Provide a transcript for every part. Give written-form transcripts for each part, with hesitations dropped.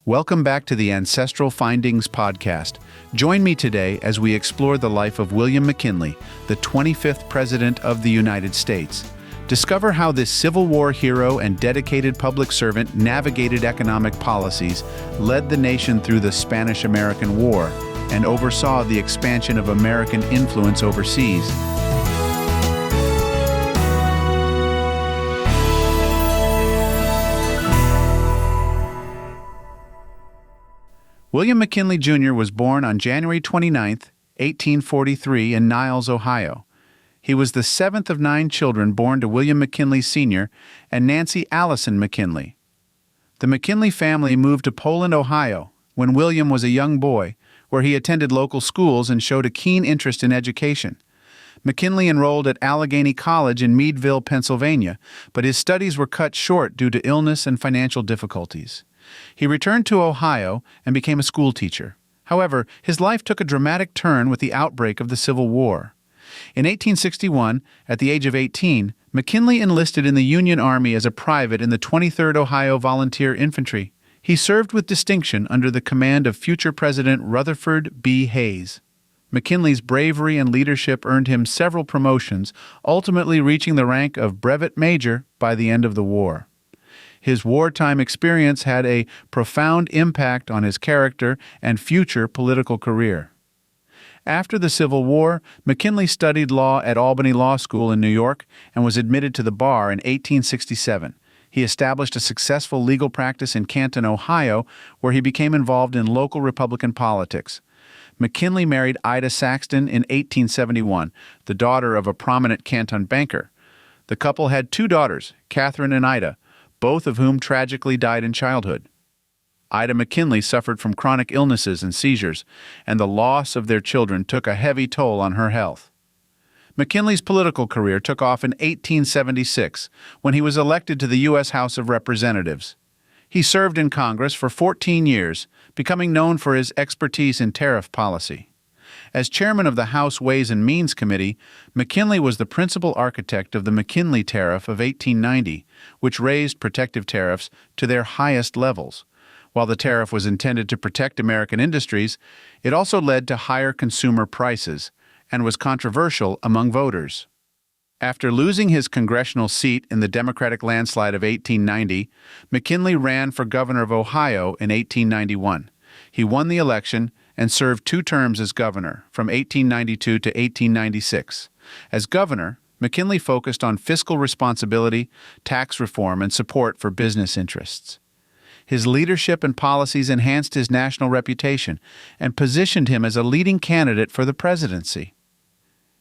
Welcome back to the Ancestral Findings podcast. Join me today as we explore the life of William McKinley, the 25th President of the United States. Discover how this Civil War hero and dedicated public servant navigated economic policies, led the nation through the Spanish-American War, and oversaw the expansion of American influence overseas. William McKinley Jr. was born on January 29, 1843 in Niles, Ohio. He was the seventh of 9 children born to William McKinley Sr. and Nancy Allison McKinley. The McKinley family moved to Poland, Ohio, when William was a young boy, where he attended local schools and showed a keen interest in education. McKinley enrolled at Allegheny College in Meadville, Pennsylvania, but his studies were cut short due to illness and financial difficulties. He returned to Ohio and became a schoolteacher. However, his life took a dramatic turn with the outbreak of the Civil War. In 1861, at the age of 18, McKinley enlisted in the Union Army as a private in the 23rd Ohio Volunteer Infantry. He served with distinction under the command of future President Rutherford B. Hayes. McKinley's bravery and leadership earned him several promotions, ultimately reaching the rank of brevet major by the end of the war. His wartime experience had a profound impact on his character and future political career. After the Civil War, McKinley studied law at Albany Law School in New York and was admitted to the bar in 1867. He established a successful legal practice in Canton, Ohio, where he became involved in local Republican politics. McKinley married Ida Saxton in 1871, the daughter of a prominent Canton banker. The couple had 2 daughters, Catherine and Ida, both of whom tragically died in childhood. Ida McKinley suffered from chronic illnesses and seizures, and the loss of their children took a heavy toll on her health. McKinley's political career took off in 1876, when he was elected to the U.S. House of Representatives. He served in Congress for 14 years, becoming known for his expertise in tariff policy. As chairman of the House Ways and Means Committee, McKinley was the principal architect of the McKinley Tariff of 1890, which raised protective tariffs to their highest levels. While the tariff was intended to protect American industries, it also led to higher consumer prices and was controversial among voters. After losing his congressional seat in the Democratic landslide of 1890, McKinley ran for governor of Ohio in 1891. He won the election and served 2 terms as governor, from 1892 to 1896. As governor, McKinley focused on fiscal responsibility, tax reform, and support for business interests. His leadership and policies enhanced his national reputation and positioned him as a leading candidate for the presidency.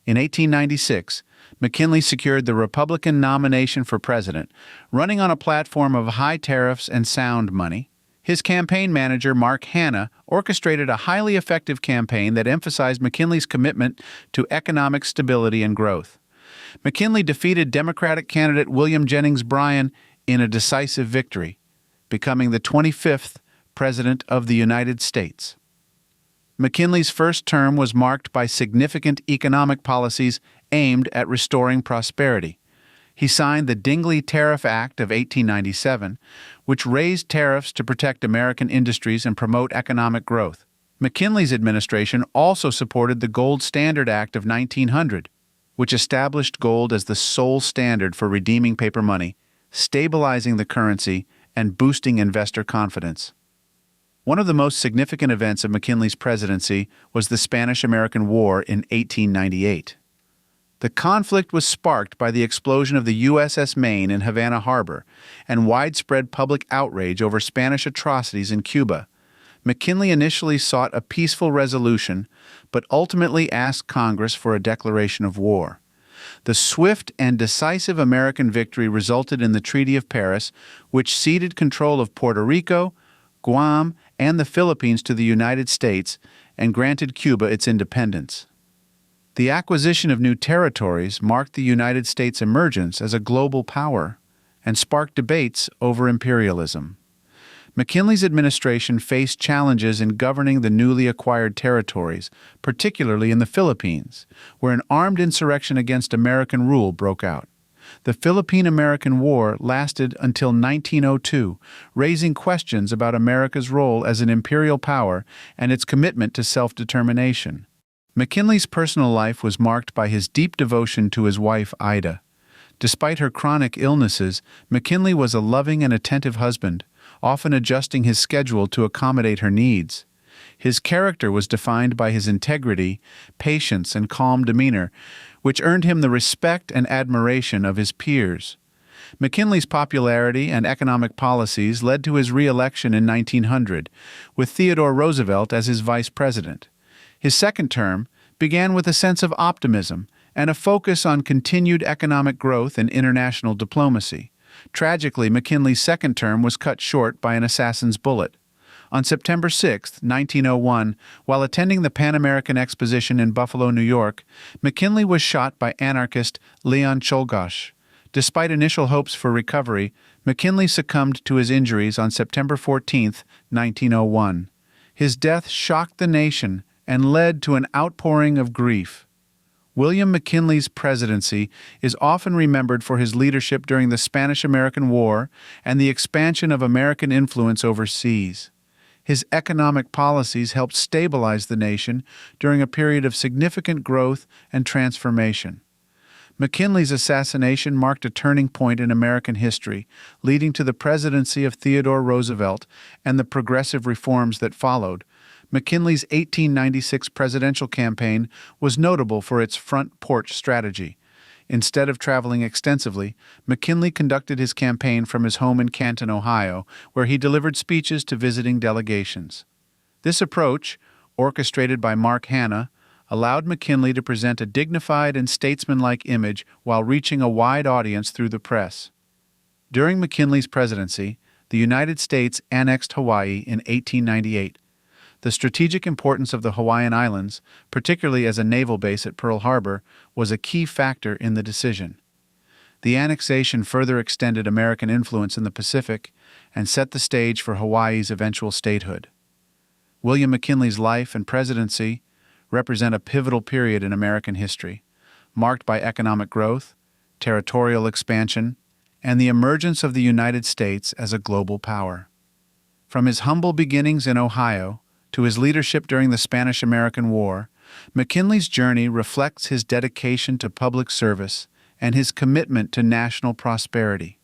In 1896, McKinley secured the Republican nomination for president, running on a platform of high tariffs and sound money. His campaign manager, Mark Hanna, orchestrated a highly effective campaign that emphasized McKinley's commitment to economic stability and growth. McKinley defeated Democratic candidate William Jennings Bryan in a decisive victory, becoming the 25th President of the United States. McKinley's first term was marked by significant economic policies aimed at restoring prosperity. He signed the Dingley Tariff Act of 1897, which raised tariffs to protect American industries and promote economic growth. McKinley's administration also supported the Gold Standard Act of 1900, which established gold as the sole standard for redeeming paper money, stabilizing the currency, and boosting investor confidence. One of the most significant events of McKinley's presidency was the Spanish-American War in 1898. The conflict was sparked by the explosion of the USS Maine in Havana Harbor and widespread public outrage over Spanish atrocities in Cuba. McKinley initially sought a peaceful resolution, but ultimately asked Congress for a declaration of war. The swift and decisive American victory resulted in the Treaty of Paris, which ceded control of Puerto Rico, Guam, and the Philippines to the United States and granted Cuba its independence. The acquisition of new territories marked the United States' emergence as a global power and sparked debates over imperialism. McKinley's administration faced challenges in governing the newly acquired territories, particularly in the Philippines, where an armed insurrection against American rule broke out. The Philippine-American War lasted until 1902, raising questions about America's role as an imperial power and its commitment to self-determination. McKinley's personal life was marked by his deep devotion to his wife, Ida. Despite her chronic illnesses, McKinley was a loving and attentive husband, often adjusting his schedule to accommodate her needs. His character was defined by his integrity, patience, and calm demeanor, which earned him the respect and admiration of his peers. McKinley's popularity and economic policies led to his re-election in 1900, with Theodore Roosevelt as his vice president. His second term began with a sense of optimism and a focus on continued economic growth and international diplomacy. Tragically, McKinley's second term was cut short by an assassin's bullet. On September 6, 1901, while attending the Pan American Exposition in Buffalo, New York, McKinley was shot by anarchist Leon Czolgosz. Despite initial hopes for recovery, McKinley succumbed to his injuries on September 14, 1901. His death shocked the nation and led to an outpouring of grief. William McKinley's presidency is often remembered for his leadership during the Spanish-American War and the expansion of American influence overseas. His economic policies helped stabilize the nation during a period of significant growth and transformation. McKinley's assassination marked a turning point in American history, leading to the presidency of Theodore Roosevelt and the progressive reforms that followed. McKinley's 1896 presidential campaign was notable for its front porch strategy. Instead of traveling extensively, McKinley conducted his campaign from his home in Canton, Ohio, where he delivered speeches to visiting delegations. This approach, orchestrated by Mark Hanna, allowed McKinley to present a dignified and statesmanlike image while reaching a wide audience through the press. During McKinley's presidency, the United States annexed Hawaii in 1898. The strategic importance of the Hawaiian Islands, particularly as a naval base at Pearl Harbor, was a key factor in the decision. The annexation further extended American influence in the Pacific and set the stage for Hawaii's eventual statehood. William McKinley's life and presidency represent a pivotal period in American history, marked by economic growth, territorial expansion, and the emergence of the United States as a global power. From his humble beginnings in Ohio to his leadership during the Spanish-American War, McKinley's journey reflects his dedication to public service and his commitment to national prosperity.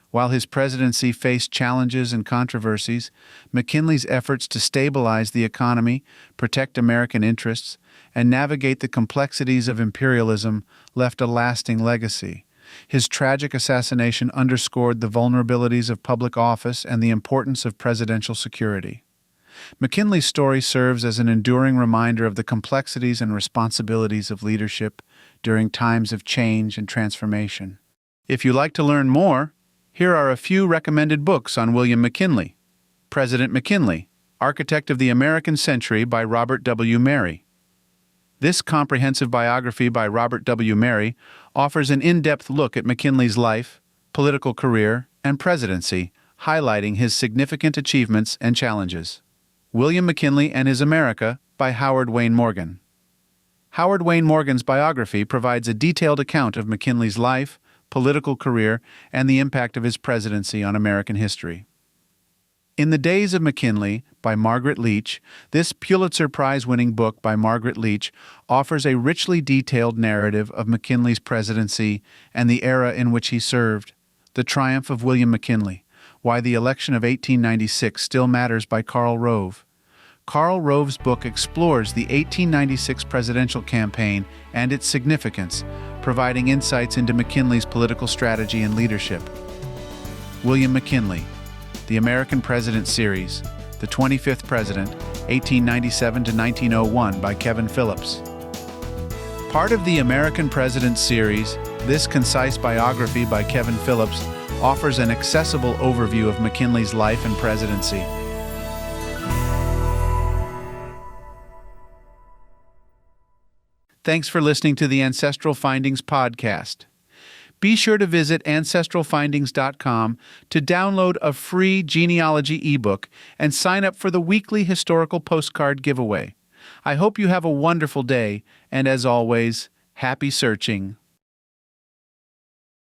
While his presidency faced challenges and controversies, McKinley's efforts to stabilize the economy, protect American interests, and navigate the complexities of imperialism left a lasting legacy. His tragic assassination underscored the vulnerabilities of public office and the importance of presidential security. McKinley's story serves as an enduring reminder of the complexities and responsibilities of leadership during times of change and transformation. If you'd like to learn more, here are a few recommended books on William McKinley. President McKinley, Architect of the American Century by Robert W. Merry. This comprehensive biography by Robert W. Merry offers an in-depth look at McKinley's life, political career, and presidency, highlighting his significant achievements and challenges. William McKinley and His America by Howard Wayne Morgan. Howard Wayne Morgan's biography provides a detailed account of McKinley's life, political career, and the impact of his presidency on American history. In the Days of McKinley by Margaret Leach, this Pulitzer Prize-winning book by Margaret Leach offers a richly detailed narrative of McKinley's presidency and the era in which he served. The Triumph of William McKinley, Why the Election of 1896 Still Matters by Karl Rove. Karl Rove's book explores the 1896 presidential campaign and its significance, providing insights into McKinley's political strategy and leadership. William McKinley, The American President Series, The 25th President, 1897 to 1901 by Kevin Phillips. Part of the American President Series, this concise biography by Kevin Phillips offers an accessible overview of McKinley's life and presidency. Thanks for listening to the Ancestral Findings podcast. Be sure to visit ancestralfindings.com to download a free genealogy ebook and sign up for the weekly historical postcard giveaway. I hope you have a wonderful day, and as always, happy searching.